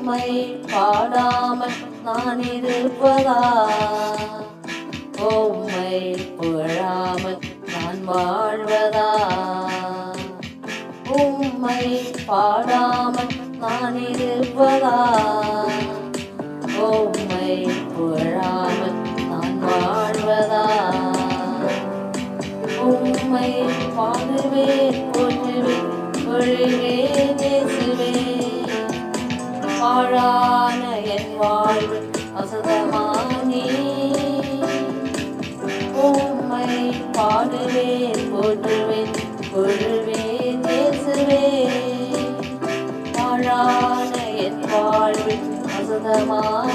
உம்மை பாடாமல் நான் இருப்பதா? உம்மை புகழாமல் நான் வாழ்வதா? உம்மை பாடாமல் நான் இருப்பதா? உம்மை புகழாமல் நான் வாழ்வதா? உம்மை பாடுவேன், போற்றுவேன், பொழிவேன் இயேசுவே. வாழான என் வாழ்வு அசதமானே. உம்மை பாடுவேன், போற்றுவேன், பொழிவேன் இயேசுவே. வாழான என் வாழ்வு அசதமானே.